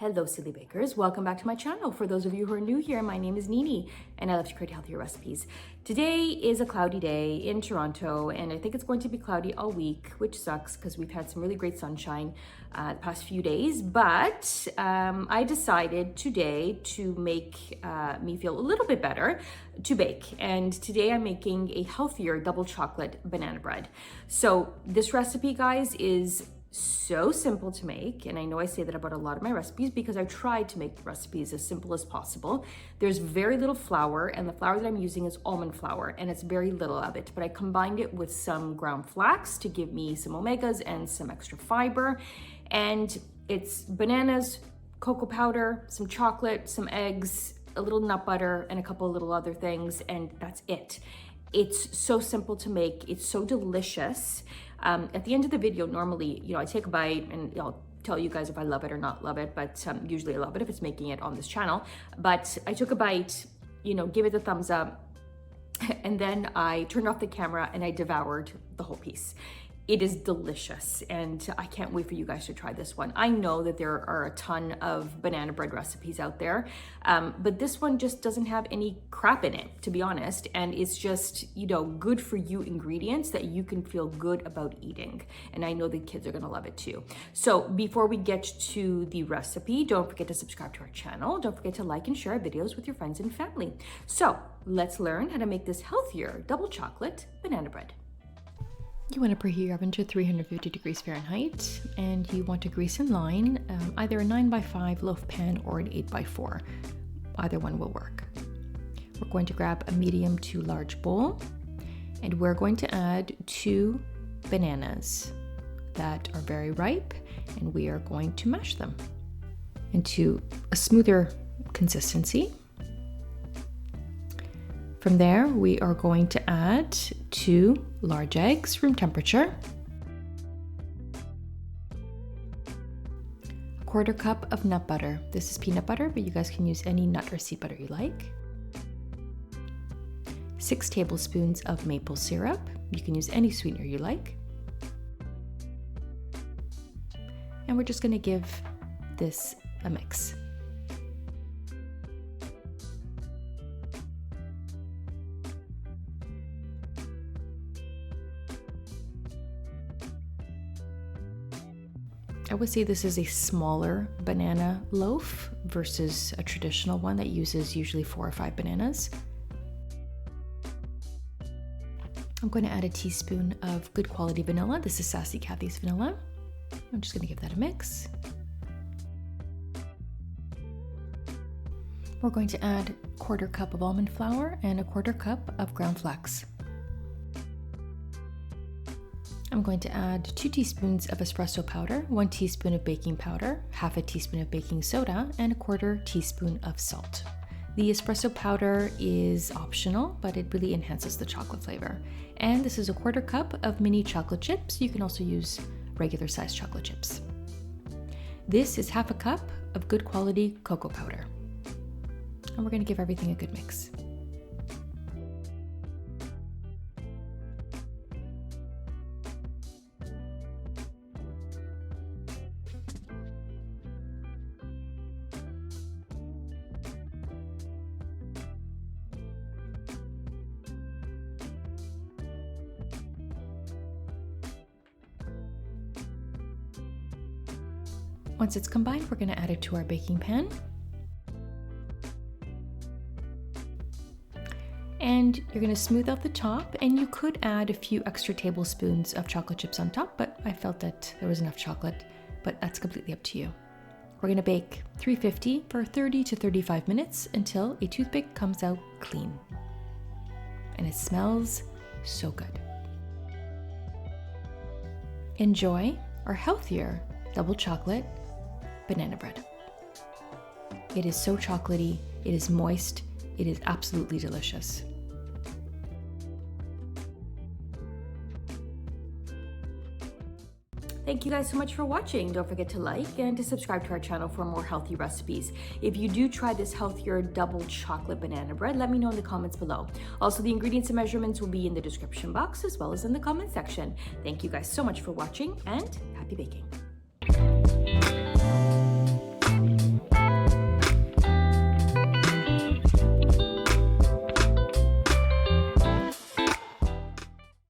Hello silly bakers, welcome back to my channel. For those of you who are new here, my name is Nini and I love to create healthier recipes. Today is a cloudy day in Toronto and I think it's going to be cloudy all week, which sucks because we've had some really great sunshine the past few days, but I decided today to make me feel a little bit better to bake. And today I'm making a healthier double chocolate banana bread. So this recipe, guys, is so simple to make, and I know I say that about a lot of my recipes because I try to make recipes as simple as possible. There's very little flour, and the flour that I'm using is almond flour, and it's very little of it, but I combined it with some ground flax to give me some omegas and some extra fiber. And it's bananas, cocoa powder, some chocolate, some eggs, a little nut butter, and a couple of little other things, and that's it. It's so simple to make. It's so delicious. At the end of the video, normally, I take a bite and I'll tell you guys if I love it or not love it, but usually I love it if it's making it on this channel. But I took a bite, give it a thumbs up, and then I turned off the camera and I devoured the whole piece. It is delicious, and I can't wait for you guys to try this one. I know that there are a ton of banana bread recipes out there, but this one just doesn't have any crap in it, to be honest, and it's just, good for you ingredients that you can feel good about eating, and I know the kids are gonna love it too. So before we get to the recipe, don't forget to subscribe to our channel. Don't forget to like and share our videos with your friends and family. So let's learn how to make this healthier double chocolate banana bread. You want to preheat your oven to 350 degrees Fahrenheit, and you want to grease and line either a 9x5 loaf pan or an 8x4. Either one will work. We're going to grab a medium to large bowl, and we're going to add 2 bananas that are very ripe, and we are going to mash them into a smoother consistency. From there, we are going to add 2 large eggs, room temperature, a 1/4 cup of nut butter. This is peanut butter, but you guys can use any nut or seed butter you like. 6 tablespoons of maple syrup. You can use any sweetener you like. And we're just going to give this a mix. I would say this is a smaller banana loaf versus a traditional one that uses usually 4 or 5 bananas. I'm going to add a teaspoon of good quality vanilla. This is Sassy Kathy's vanilla. I'm just going to give that a mix. We're going to add 1/4 cup of almond flour and a 1/4 cup of ground flax. I'm going to add 2 teaspoons of espresso powder, 1 teaspoon of baking powder, 1/2 teaspoon of baking soda, and a 1/4 teaspoon of salt. The espresso powder is optional, but it really enhances the chocolate flavor. And this is a 1/4 cup of mini chocolate chips. You can also use regular sized chocolate chips. This is 1/2 cup of good quality cocoa powder. And we're going to give everything a good mix. Once it's combined, we're going to add it to our baking pan. And you're going to smooth out the top, and you could add a few extra tablespoons of chocolate chips on top, but I felt that there was enough chocolate, but that's completely up to you. We're going to bake 350 for 30 to 35 minutes until a toothpick comes out clean. And it smells so good. Enjoy our healthier double chocolate banana bread. It is so chocolatey, it is moist, it is absolutely delicious. Thank you guys so much for watching. Don't forget to like and to subscribe to our channel for more healthy recipes. If you do try this healthier double chocolate banana bread, let me know in the comments below. Also, the ingredients and measurements will be in the description box as well as in the comment section. Thank you guys so much for watching, and happy baking.